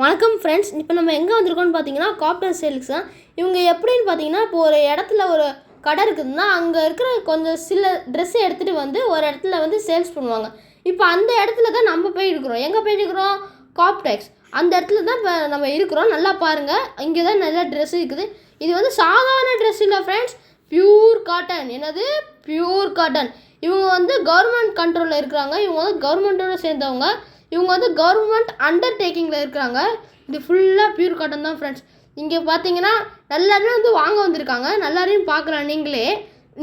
வணக்கம் ஃப்ரெண்ட்ஸ். இப்போ நம்ம எங்கே வந்திருக்கோம்னு பார்த்தீங்கன்னா காப்டர் சேல்ஸ் தான். இவங்க எப்படின்னு பார்த்தீங்கன்னா, இப்போ ஒரு இடத்துல ஒரு கடை இருக்குதுன்னா அங்கே இருக்கிற கொஞ்சம் சில ட்ரெஸ்ஸை எடுத்துகிட்டு வந்து ஒரு இடத்துல வந்து சேல்ஸ் பண்ணுவாங்க. இப்போ அந்த இடத்துல தான் நம்ம போயிருக்கிறோம். எங்கே போயிருக்கிறோம்? காப்டெக்ஸ். அந்த இடத்துல தான் இப்போ நம்ம இருக்கிறோம். நல்லா பாருங்கள், இங்கே தான் நிறையா ட்ரெஸ் இருக்குது. இது வந்து சாதாரண ட்ரெஸ் இல்லை ஃப்ரெண்ட்ஸ், பியூர் காட்டன். என்னது? Pure cotton. இவங்க வந்து கவர்மெண்ட் கண்ட்ரோலில் இருக்கிறாங்க. இவங்க வந்து கவர்மெண்ட்டோட சேர்ந்தவங்க. இவங்க வந்து கவர்மெண்ட் அண்டர்டேக்கிங்கில் இருக்கிறாங்க. இது ஃபுல்லாக பியூர் காட்டன் தான் ஃப்ரெண்ட்ஸ். இங்கே பார்த்தீங்கன்னா எல்லாருமே வந்து வாங்க வந்திருக்காங்க. எல்லாரையும் பார்க்கலாம் நீங்களே.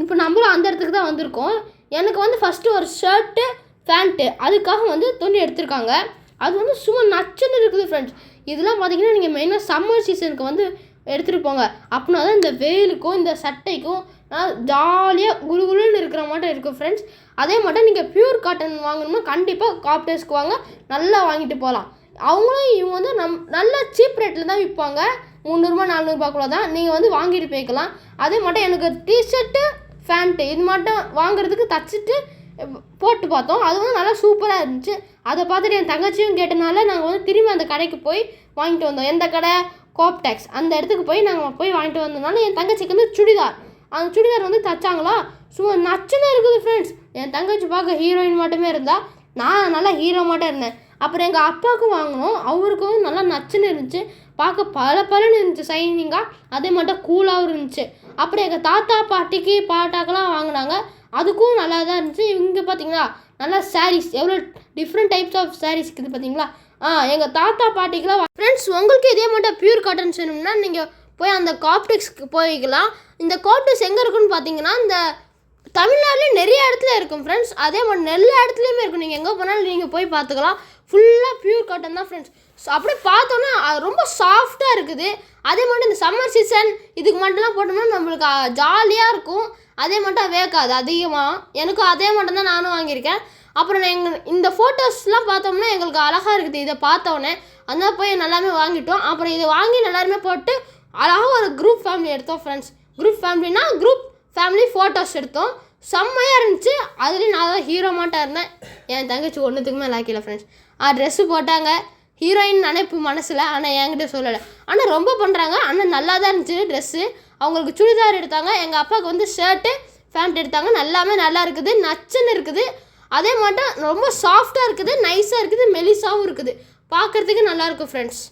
இப்போ நம்மளும் அந்த இடத்துக்கு தான் வந்திருக்கோம். எனக்கு வந்து ஃபஸ்ட்டு ஒரு ஷர்ட்டு பேண்ட்டு அதுக்காக வந்து துணி எடுத்திருக்காங்க. அது வந்து சும்மா நச்சுன்னு இருக்குது ஃப்ரெண்ட்ஸ். இதெல்லாம் பார்த்தீங்கன்னா நீங்கள் மெயினாக சம்மர் சீசனுக்கு வந்து எடுத்துகிட்டு போங்க. அப்படின்னா தான் இந்த வெயிலுக்கும் இந்த சட்டைக்கும் ஜாலியாக குளுகுளுன்னு இருக்கிற மாட்டம் இருக்கும் ஃப்ரெண்ட்ஸ். அதே மட்டும் நீங்கள் பியூர் காட்டன் வாங்கணும்னா கண்டிப்பாக காப்டர்ஸ்க்கு வாங்க, நல்லா வாங்கிட்டு போகலாம். அவங்களும் இவங்க வந்து நல்ல சீப் ரேட்டில் தான் விற்பாங்க. 300 400 தான் நீங்கள் வந்து வாங்கிட்டு போய்க்கலாம். அதே மட்டும் எனக்கு டிஷர்ட்டு ஃபேண்ட்டு இது மட்டும் வாங்குறதுக்கு தச்சுட்டு போட்டு பார்த்தோம். அது வந்து நல்லா சூப்பராக இருந்துச்சு. அதை பார்த்துட்டு என் தங்கச்சியும் கேட்டனால நாங்கள் வந்து திரும்பி அந்த கடைக்கு போய் வாங்கிட்டு வந்தோம். எந்த கடை? காப்டெக்ஸ். அந்த இடத்துக்கு போய் நாங்கள் போய் வாங்கிட்டு வந்ததுனால என் தங்கச்சிக்கு வந்து சுடிதார், அந்த சுடிதார் வந்து தச்சாங்களா, சும்மா நச்சுன்னு இருக்குது ஃப்ரெண்ட்ஸ். என் தங்கச்சி பார்க்க ஹீரோயின் மட்டுமே இருந்தால், நான் நல்லா ஹீரோ மட்டும் இருந்தேன். அப்புறம் எங்கள் அப்பாவுக்கும் வாங்கினோம். அவருக்கும் நல்லா நச்சுன்னு இருந்துச்சு. பார்க்க பலன்னு இருந்துச்சு, சைனிங்காக. அதே மட்டும் கூலாகவும் இருந்துச்சு. அப்புறம் எங்கள் தாத்தா பாட்டிக்கு பாட்டாக்கெல்லாம் வாங்கினாங்க. அதுக்கும் நல்லா தான் இருந்துச்சு. இங்கே பார்த்தீங்களா நல்லா சாரீஸ், எவ்வளோ டிஃப்ரெண்ட் டைப்ஸ் ஆஃப் சாரீஸ் இருக்குது பார்த்தீங்களா. எங்கள் தாத்தா பாட்டிக்கெலாம் ஃப்ரெண்ட்ஸ். உங்களுக்கு இதே மட்டும் பியூர் காட்டன் வேணும்னா நீங்கள் போய் அந்த காப்டெக்ஸ்க்கு போய்க்கலாம். இந்த காப்டெக்ஸ் எங்கே இருக்குன்னு பார்த்தீங்கன்னா இந்த தமிழ்நாட்டிலே நிறைய இடத்துல இருக்கும் ஃப்ரெண்ட்ஸ். அதே மாதிரி எல்லா இடத்துலையுமே இருக்கும். நீங்கள் எங்கே போனாலும் நீங்கள் போய் பார்த்துக்கலாம். ஃபுல்லாக பியூர் காட்டன் தான் ஃப்ரெண்ட்ஸ். ஸோ அப்படியே பார்த்தோன்னா ரொம்ப சாஃப்டாக இருக்குது. அதே மட்டும் இந்த சம்மர் சீசன் இதுக்கு மட்டும்லாம் போட்டோம்னா நம்மளுக்கு ஜாலியாக இருக்கும். அதே மட்டும் வேக்காது அதிகமாக. எனக்கும் அதே மட்டும் தான் நானும் வாங்கியிருக்கேன். அப்புறம் இந்த ஃபோட்டோஸ்லாம் பார்த்தோம்னா எங்களுக்கு அழகாக இருக்குது. இதை பார்த்தோன்னே அதனால் போய் நல்லாமே வாங்கிட்டோம். அப்புறம் இதை வாங்கி எல்லாருமே போட்டு அழகாக ஒரு குரூப் ஃபேமிலி எடுத்தோம் ஃப்ரெண்ட்ஸ். குரூப் ஃபேமிலினா குரூப் ஃபேமிலி ஃபோட்டோஸ் எடுத்தோம். செம்மையாக இருந்துச்சு. அதுலேயும் நான் தான் ஹீரோ மாட்டாக இருந்தேன். என் தங்கச்சி ஒன்றுத்துக்குமே லாக்கில ஃப்ரெண்ட்ஸ். ட்ரெஸ்ஸு போட்டாங்க, ஹீரோயின் நினைப்பு மனசில். ஆனால் என்கிட்ட சொல்லலை. ஆனால் ரொம்ப பண்ணுறாங்க. ஆனால் நல்லா தான் இருந்துச்சு ட்ரெஸ்ஸு. அவங்களுக்கு சுடிதார் எடுத்தாங்க. எங்கள் அப்பாவுக்கு வந்து ஷர்ட்டு பேண்ட் எடுத்தாங்க. எல்லாமே நல்லா இருக்குது, நச்சுன்னு இருக்குது. அதே மட்டும் ரொம்ப சாஃப்டாக இருக்குது, நைஸாக இருக்குது, மெலிசாகவும் இருக்குது. பார்க்குறதுக்கு நல்லாயிருக்கும் ஃப்ரெண்ட்ஸ்.